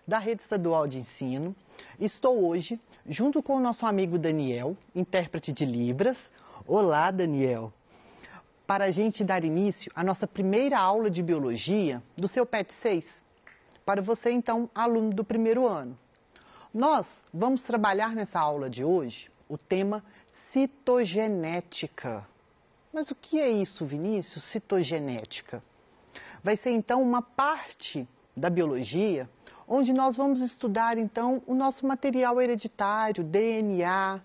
Da Rede Estadual de Ensino. Estou hoje junto com o nosso amigo Daniel, intérprete de Libras. Olá, Daniel! Para a gente dar início à nossa primeira aula de Biologia do seu PET 6. Para você, então, aluno do primeiro ano. Nós vamos trabalhar nessa aula de hoje o tema citogenética. Mas o que é isso, Vinícius? Citogenética. Vai ser, então, uma parte da biologia onde nós vamos estudar, então, o nosso material hereditário, DNA,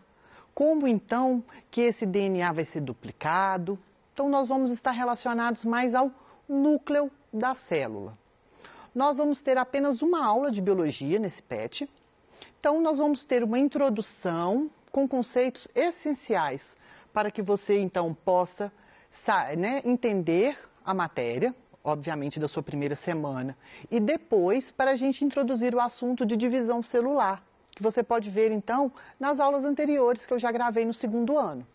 como, então, que esse DNA vai ser duplicado. Então, nós vamos estar relacionados mais ao núcleo da célula. Nós vamos ter apenas uma aula de biologia nesse PET. Então, nós vamos ter uma introdução com conceitos essenciais para que você, então, possa entender a matéria, obviamente, da sua primeira semana. E depois, para a gente introduzir o assunto de divisão celular, que você pode ver, então, nas aulas anteriores que eu já gravei no segundo ano.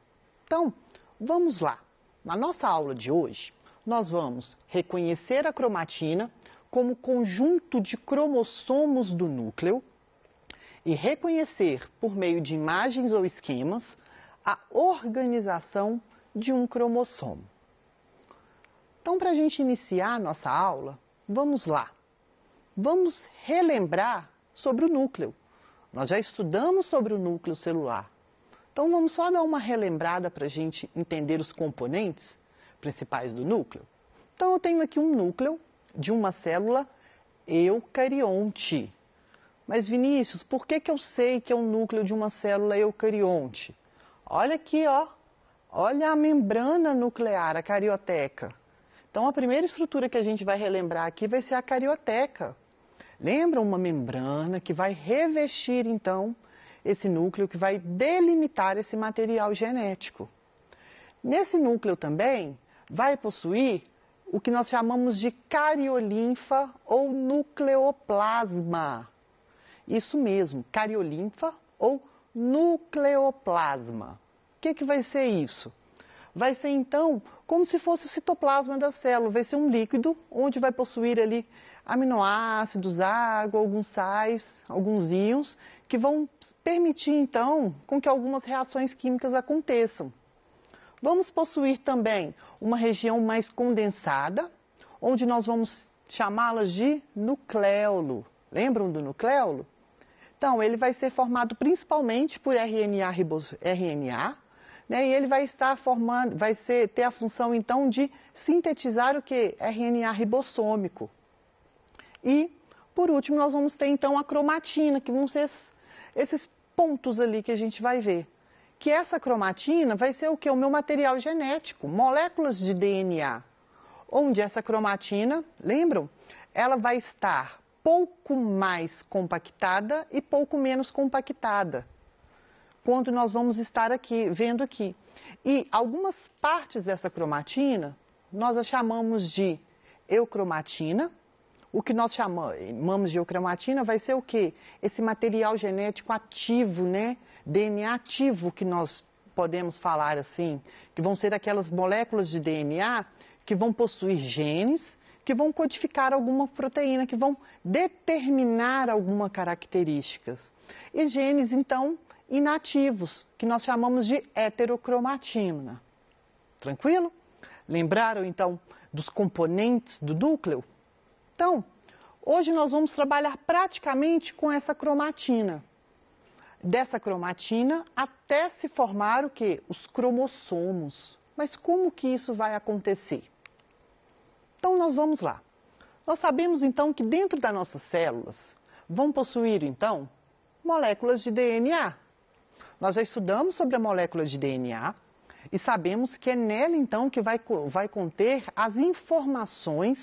Então, vamos lá. Na nossa aula de hoje, nós vamos reconhecer a cromatina como conjunto de cromossomos do núcleo e reconhecer, por meio de imagens ou esquemas, a organização de um cromossomo. Então, para a gente iniciar a nossa aula, vamos lá. Vamos relembrar sobre o núcleo. Nós já estudamos sobre o núcleo celular. Então, vamos só dar uma relembrada para a gente entender os componentes principais do núcleo. Então, eu tenho aqui um núcleo de uma célula eucarionte. Mas, Vinícius, por que eu sei que é um núcleo de uma célula eucarionte? Olha aqui, ó. Olha a membrana nuclear, a carioteca. Então, a primeira estrutura que a gente vai relembrar aqui vai ser a carioteca. Lembra uma membrana que vai revestir, então, esse núcleo, que vai delimitar esse material genético. Nesse núcleo também vai possuir o que nós chamamos de cariolinfa ou nucleoplasma. Isso mesmo, cariolinfa ou nucleoplasma. O que vai ser isso? Vai ser, então, como se fosse o citoplasma da célula. Vai ser um líquido onde vai possuir ali aminoácidos, água, alguns sais, alguns íons, que vão permitir, então, com que algumas reações químicas aconteçam. Vamos possuir também uma região mais condensada, onde nós vamos chamá-las de nucleolo. Lembram do nucleolo? Então, ele vai ser formado principalmente por RNA, né, e ele vai estar formando, ter a função, então, de sintetizar o que? RNA ribossômico. E, por último, nós vamos ter, então, a cromatina, que vão ser esses pontos ali que a gente vai ver. Que essa cromatina vai ser o que? O meu material genético, moléculas de DNA. Onde essa cromatina, lembram? Ela vai estar pouco mais compactada e pouco menos compactada, quando nós vamos estar aqui, vendo aqui. E algumas partes dessa cromatina, nós a chamamos de eucromatina. O que nós chamamos de eucromatina vai ser o quê? Esse material genético ativo, né? DNA ativo, que nós podemos falar assim, que vão ser aquelas moléculas de DNA que vão possuir genes, que vão codificar alguma proteína, que vão determinar alguma características. E genes, então, inativos, que nós chamamos de heterocromatina. Tranquilo? Lembraram, então, dos componentes do núcleo? Então, hoje nós vamos trabalhar praticamente com essa cromatina. Dessa cromatina até se formar o quê? Os cromossomos. Mas como que isso vai acontecer? Então, nós vamos lá. Nós sabemos, então, que dentro das nossas células vão possuir, então, moléculas de DNA. Nós já estudamos sobre a molécula de DNA e sabemos que é nela, então, que vai conter as informações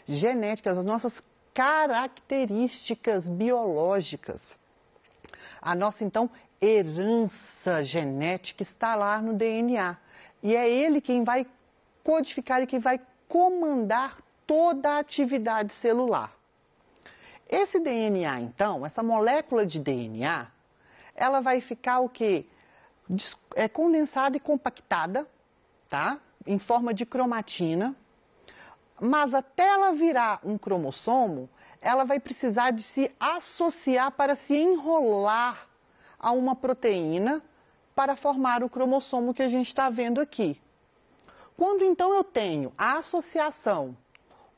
genéticas, as nossas características biológicas. A nossa, então, herança genética está lá no DNA. E é ele quem vai codificar e quem vai comandar toda a atividade celular. Esse DNA, então, essa molécula de DNA, ela vai ficar o quê? Condensada e compactada, tá? Em forma de cromatina, mas até ela virar um cromossomo, ela vai precisar de se associar para se enrolar a uma proteína para formar o cromossomo que a gente está vendo aqui. Quando então eu tenho a associação,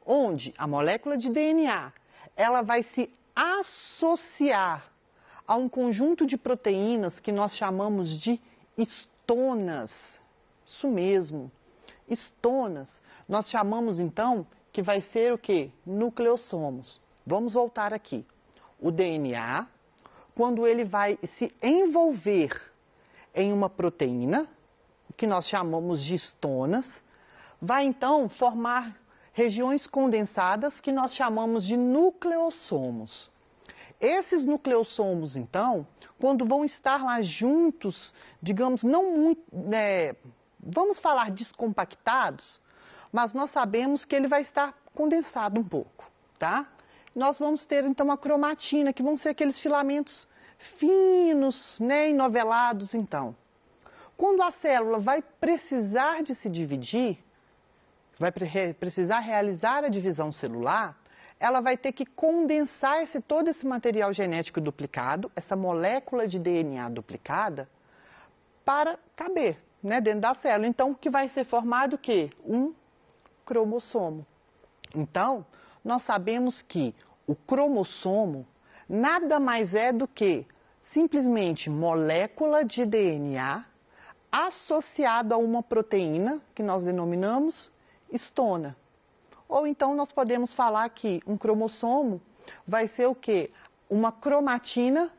onde a molécula de DNA ela vai se associar a um conjunto de proteínas que nós chamamos de histonas. Isso mesmo, histonas. Nós chamamos então que vai ser o quê? Nucleossomos. Vamos voltar aqui. O DNA, quando ele vai se envolver em uma proteína, que nós chamamos de histonas, vai então formar regiões condensadas que nós chamamos de nucleossomos. Esses nucleossomos, então, quando vão estar lá juntos, digamos, não muito, vamos falar descompactados, mas nós sabemos que ele vai estar condensado um pouco, tá? Nós vamos ter, então, a cromatina, que vão ser aqueles filamentos finos, enovelados, então. Quando a célula vai precisar de se dividir, vai precisar realizar a divisão celular, ela vai ter que condensar todo esse material genético duplicado, essa molécula de DNA duplicada, para caber dentro da célula. Então, o que vai ser formado o quê? Um cromossomo. Então, nós sabemos que o cromossomo nada mais é do que simplesmente molécula de DNA associada a uma proteína que nós denominamos histona. Ou então nós podemos falar que um cromossomo vai ser o quê? Uma cromatina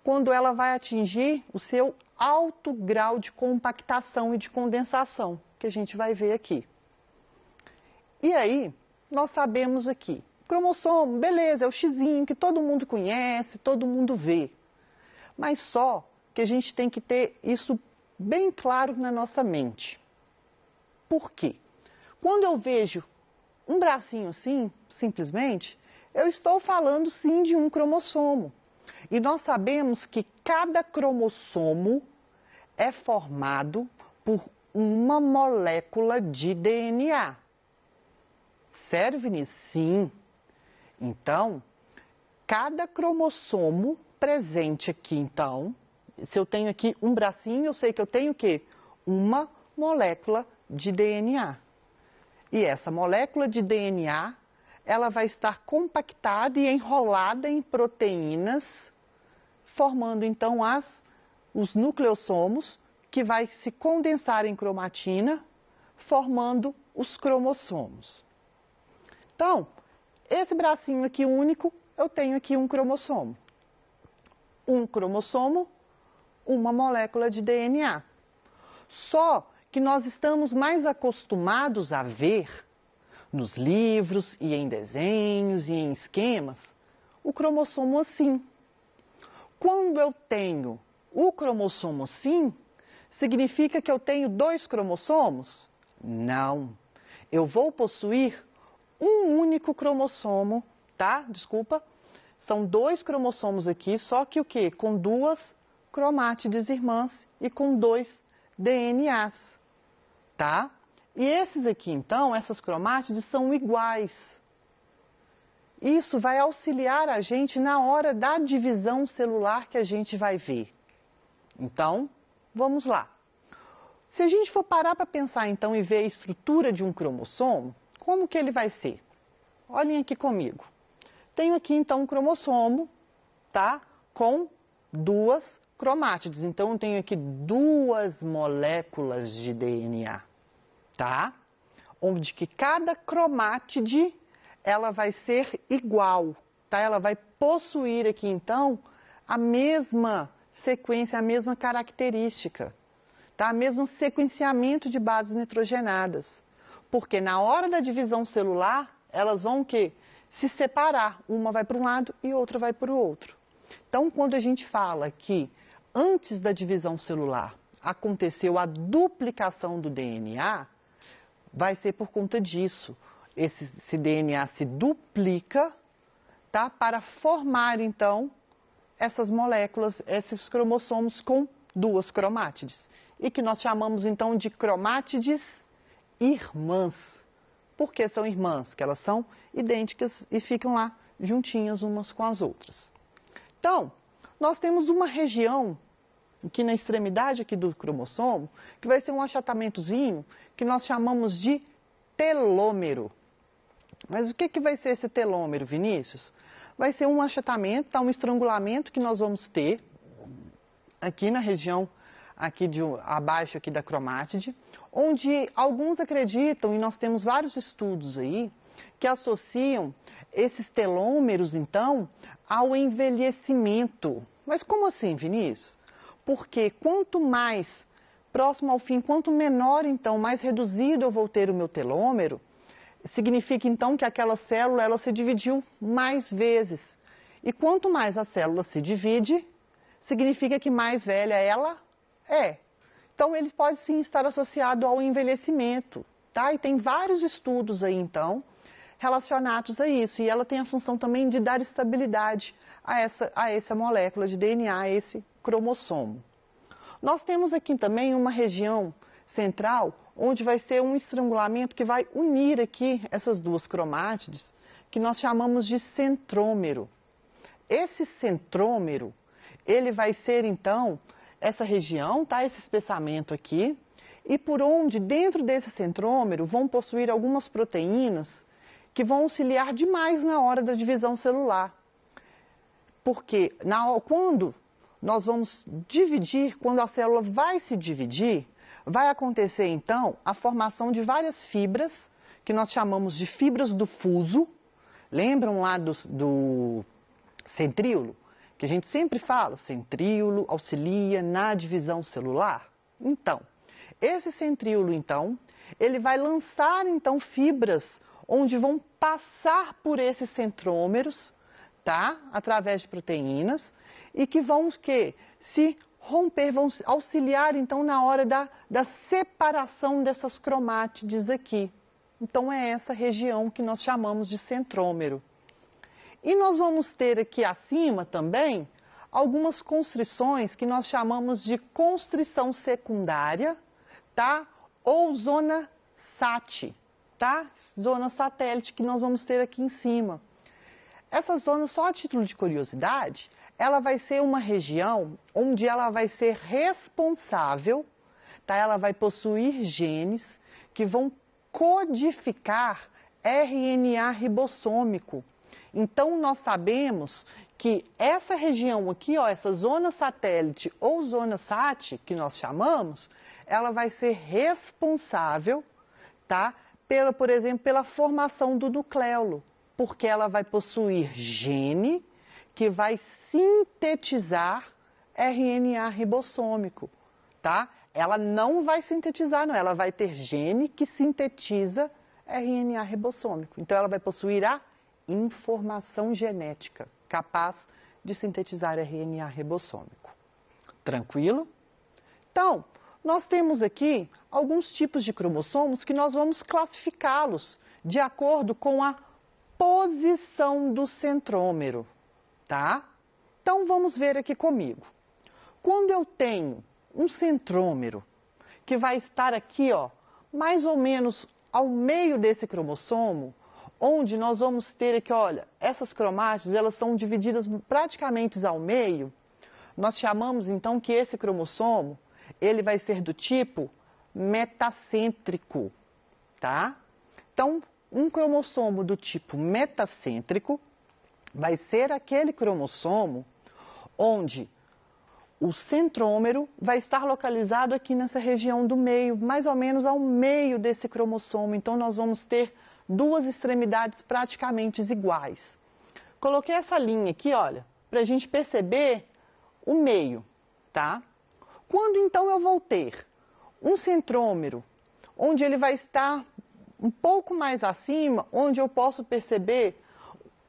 quando ela vai atingir o seu alto grau de compactação e de condensação, que a gente vai ver aqui. E aí, nós sabemos aqui, cromossomo, beleza, é o xizinho que todo mundo conhece, todo mundo vê. Mas só que a gente tem que ter isso bem claro na nossa mente. Por quê? Quando eu vejo um bracinho assim, simplesmente, eu estou falando sim de um cromossomo. E nós sabemos que cada cromossomo é formado por uma molécula de DNA. Sério, Vinícius? Sim. Então, cada cromossomo presente aqui, então, se eu tenho aqui um bracinho, eu sei que eu tenho o quê? Uma molécula de DNA. E essa molécula de DNA, ela vai estar compactada e enrolada em proteínas, formando então os nucleossomos, que vai se condensar em cromatina, formando os cromossomos. Então, esse bracinho aqui único, eu tenho aqui um cromossomo. Um cromossomo, uma molécula de DNA. Só que nós estamos mais acostumados a ver nos livros e em desenhos e em esquemas o cromossomo assim. Quando eu tenho o cromossomo assim, significa que eu tenho 2 cromossomos? Não. Eu vou possuir um único cromossomo, tá? Desculpa. São 2 cromossomos aqui, só que o quê? Com 2 cromátides irmãs e com 2 DNAs, tá? E esses aqui, então, essas cromátides são iguais. Isso vai auxiliar a gente na hora da divisão celular que a gente vai ver. Então, vamos lá. Se a gente for parar para pensar, então, e ver a estrutura de um cromossomo, como que ele vai ser? Olhem aqui comigo. Tenho aqui, então, um cromossomo, tá? Com 2 cromátides. Então, eu tenho aqui 2 moléculas de DNA, tá? Onde que cada cromátide, ela vai ser igual, tá? Ela vai possuir aqui, então, a mesma sequência, a mesma característica, tá? O mesmo sequenciamento de bases nitrogenadas. Porque na hora da divisão celular, elas vão o quê? Se separar. Uma vai para um lado e outra vai para o outro. Então, quando a gente fala que antes da divisão celular aconteceu a duplicação do DNA, vai ser por conta disso. Esse DNA se duplica, tá? Para formar, então, essas moléculas, esses cromossomos com 2 cromátides. E que nós chamamos, então, de cromátides irmãs. Por que são irmãs? Porque elas são idênticas e ficam lá juntinhas umas com as outras. Então, nós temos uma região aqui na extremidade aqui do cromossomo, que vai ser um achatamentozinho que nós chamamos de telômero. Mas o que vai ser esse telômero, Vinícius? Vai ser um achatamento, tá? Um estrangulamento que nós vamos ter aqui na região aqui abaixo aqui da cromátide, onde alguns acreditam, e nós temos vários estudos aí, que associam esses telômeros, então, ao envelhecimento. Mas como assim, Vinícius? Porque quanto mais próximo ao fim, quanto menor, então, mais reduzido eu vou ter o meu telômero, significa, então, que aquela célula ela se dividiu mais vezes. E quanto mais a célula se divide, significa que mais velha ela é. Então, ele pode sim estar associado ao envelhecimento, tá? E tem vários estudos aí, então, relacionados a isso. E ela tem a função também de dar estabilidade a essa molécula de DNA, a esse cromossomo. Nós temos aqui também uma região central, onde vai ser um estrangulamento que vai unir aqui essas duas cromátides, que nós chamamos de centrômero. Esse centrômero, ele vai ser, então, essa região, tá? Esse espessamento aqui, e por onde, dentro desse centrômero, vão possuir algumas proteínas que vão auxiliar demais na hora da divisão celular. Porque quando nós vamos dividir, quando a célula vai se dividir, vai acontecer, então, a formação de várias fibras, que nós chamamos de fibras do fuso. Lembram lá do centríolo? Que a gente sempre fala, centríolo auxilia na divisão celular. Então, esse centríolo, então, ele vai lançar, então, fibras onde vão passar por esses centrômeros, tá? Através de proteínas, e que vão se romper, vão auxiliar, então, na hora da separação dessas cromátides aqui. Então, é essa região que nós chamamos de centrômero. E nós vamos ter aqui acima também algumas constrições que nós chamamos de constrição secundária, tá? Ou zona SAT, tá? Zona satélite que nós vamos ter aqui em cima. Essa zona, só a título de curiosidade, ela vai ser uma região onde ela vai ser responsável, tá? Ela vai possuir genes que vão codificar RNA ribossômico. Então, nós sabemos que essa região aqui, ó, essa zona satélite ou zona SAT, que nós chamamos, ela vai ser responsável, tá? Por exemplo, pela formação do nucleolo, porque ela vai possuir gene que vai sintetizar RNA ribossômico, tá? Ela não vai sintetizar, não, ela vai ter gene que sintetiza RNA ribossômico. Então, ela vai possuir a informação genética capaz de sintetizar RNA ribossômico. Tranquilo? Então, nós temos aqui alguns tipos de cromossomos que nós vamos classificá-los de acordo com a posição do centrômero, tá? Então, vamos ver aqui comigo. Quando eu tenho um centrômero que vai estar aqui, ó, mais ou menos ao meio desse cromossomo, onde nós vamos ter aqui, olha, essas cromátides, elas são divididas praticamente ao meio, nós chamamos então que esse cromossomo, ele vai ser do tipo metacêntrico, tá? Então, um cromossomo do tipo metacêntrico vai ser aquele cromossomo onde o centrômero vai estar localizado aqui nessa região do meio, mais ou menos ao meio desse cromossomo. Então, nós vamos ter duas extremidades praticamente iguais. Coloquei essa linha aqui, olha, para a gente perceber o meio, tá? Quando então eu vou ter um centrômero, onde ele vai estar um pouco mais acima, onde eu posso perceber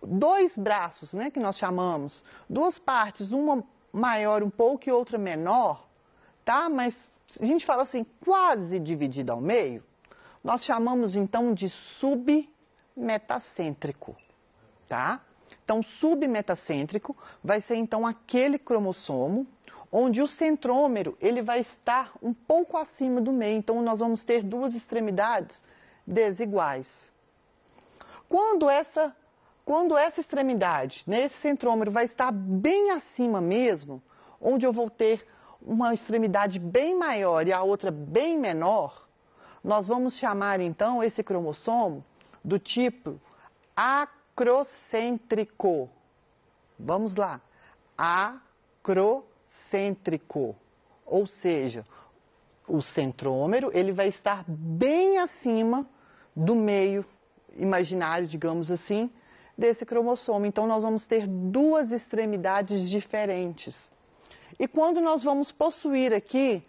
dois braços, né, que nós chamamos, duas partes, uma maior um pouco e outra menor, tá? Mas a gente fala assim, quase dividida ao meio, nós chamamos então de submetacêntrico, tá? Então, submetacêntrico vai ser então aquele cromossomo onde o centrômero ele vai estar um pouco acima do meio. Então, nós vamos ter duas extremidades desiguais. Quando essa Quando essa extremidade, esse centrômero, vai estar bem acima mesmo, onde eu vou ter uma extremidade bem maior e a outra bem menor, nós vamos chamar então esse cromossomo do tipo acrocêntrico. Vamos lá, acrocêntrico, ou seja, o centrômero ele vai estar bem acima do meio imaginário, digamos assim, desse cromossomo. Então, nós vamos ter duas extremidades diferentes. E quando nós vamos possuir aqui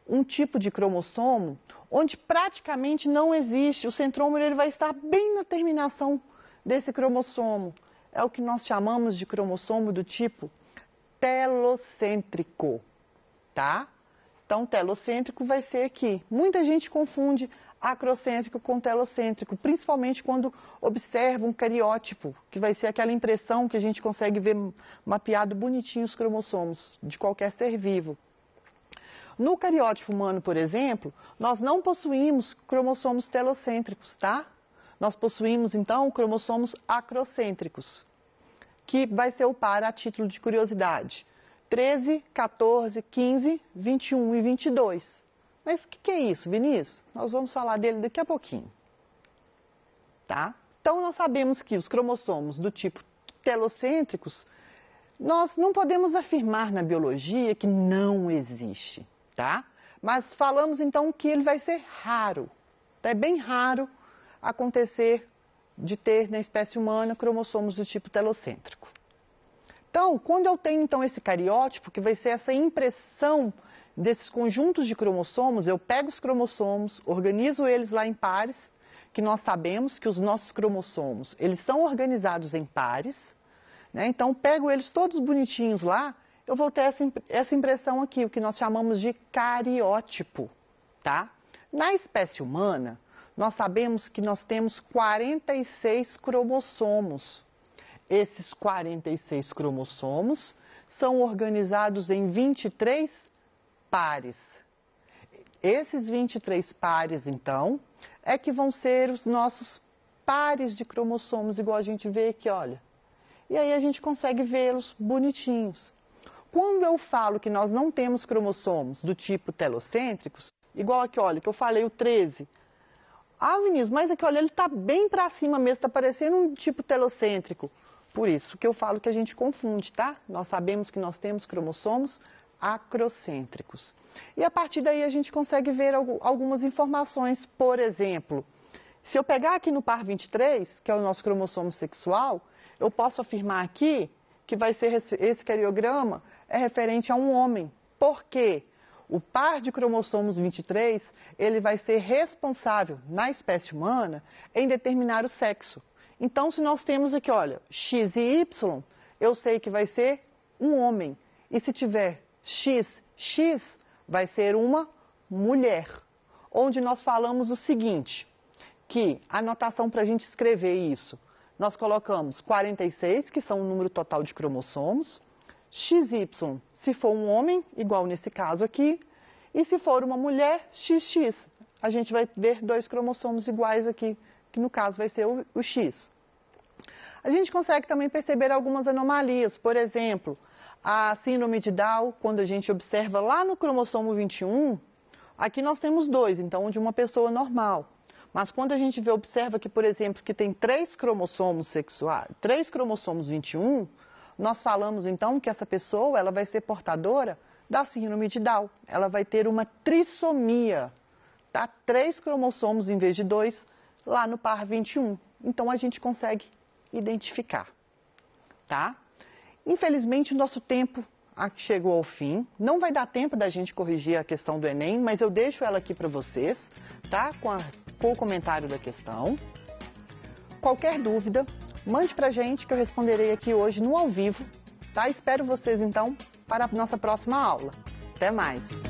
um tipo de cromossomo, onde praticamente não existe, o centrômero ele vai estar bem na terminação desse cromossomo. É o que nós chamamos de cromossomo do tipo telocêntrico, tá? Então, telocêntrico vai ser aqui. Muita gente confunde acrocêntrico com telocêntrico, principalmente quando observa um cariótipo, que vai ser aquela impressão que a gente consegue ver mapeado bonitinho os cromossomos de qualquer ser vivo. No cariótipo humano, por exemplo, nós não possuímos cromossomos telocêntricos, tá? Nós possuímos, então, cromossomos acrocêntricos, que vai ser o par a título de curiosidade. 13, 14, 15, 21 e 22. Mas o que é isso, Vinícius? Nós vamos falar dele daqui a pouquinho. Tá? Então, nós sabemos que os cromossomos do tipo telocêntricos, nós não podemos afirmar na biologia que não existe, tá? Mas falamos, então, que ele vai ser raro. É bem raro acontecer de ter na espécie humana cromossomos do tipo telocêntrico. Então, quando eu tenho então esse cariótipo, que vai ser essa impressão desses conjuntos de cromossomos, eu pego os cromossomos, organizo eles lá em pares, que nós sabemos que os nossos cromossomos, eles são organizados em pares, né? Então, pego eles todos bonitinhos lá, eu vou ter essa impressão aqui, o que nós chamamos de cariótipo, tá? Na espécie humana, nós sabemos que nós temos 46 cromossomos. Esses 46 cromossomos são organizados em 23 pares. Esses 23 pares, então, é que vão ser os nossos pares de cromossomos, igual a gente vê aqui, olha. E aí a gente consegue vê-los bonitinhos. Quando eu falo que nós não temos cromossomos do tipo telocêntricos, igual aqui, olha, que eu falei o 13. Ah, Vinícius, mas aqui, olha, ele está bem para cima mesmo, está parecendo um tipo telocêntrico. Por isso que eu falo que a gente confunde, tá? Nós sabemos que nós temos cromossomos acrocêntricos. E a partir daí a gente consegue ver algumas informações. Por exemplo, se eu pegar aqui no par 23, que é o nosso cromossomo sexual, eu posso afirmar aqui que vai ser esse cariograma é referente a um homem. Por quê? O par de cromossomos 23, ele vai ser responsável na espécie humana em determinar o sexo. Então, se nós temos aqui, olha, X e Y, eu sei que vai ser um homem. E se tiver XX, vai ser uma mulher. Onde nós falamos o seguinte, que a notação para a gente escrever isso, nós colocamos 46, que são o número total de cromossomos, XY, se for um homem, igual nesse caso aqui, e se for uma mulher, XX. A gente vai ver dois cromossomos iguais aqui, que no caso vai ser o X. A gente consegue também perceber algumas anomalias, por exemplo, a síndrome de Down, quando a gente observa lá no cromossomo 21, aqui nós temos dois, então de uma pessoa normal. Mas quando a gente observa que, por exemplo, que tem 3 cromossomos sexuais, 3 cromossomos 21, nós falamos então que essa pessoa ela vai ser portadora da síndrome de Down. Ela vai ter uma trissomia, tá? 3 cromossomos em vez de 2 lá no par 21. Então a gente consegue identificar, tá? Infelizmente o nosso tempo chegou ao fim. Não vai dar tempo da gente corrigir a questão do Enem, mas eu deixo ela aqui para vocês, tá? Com o comentário da questão. Qualquer dúvida, mande pra gente que eu responderei aqui hoje no ao vivo, tá? Espero vocês então para a nossa próxima aula. Até mais!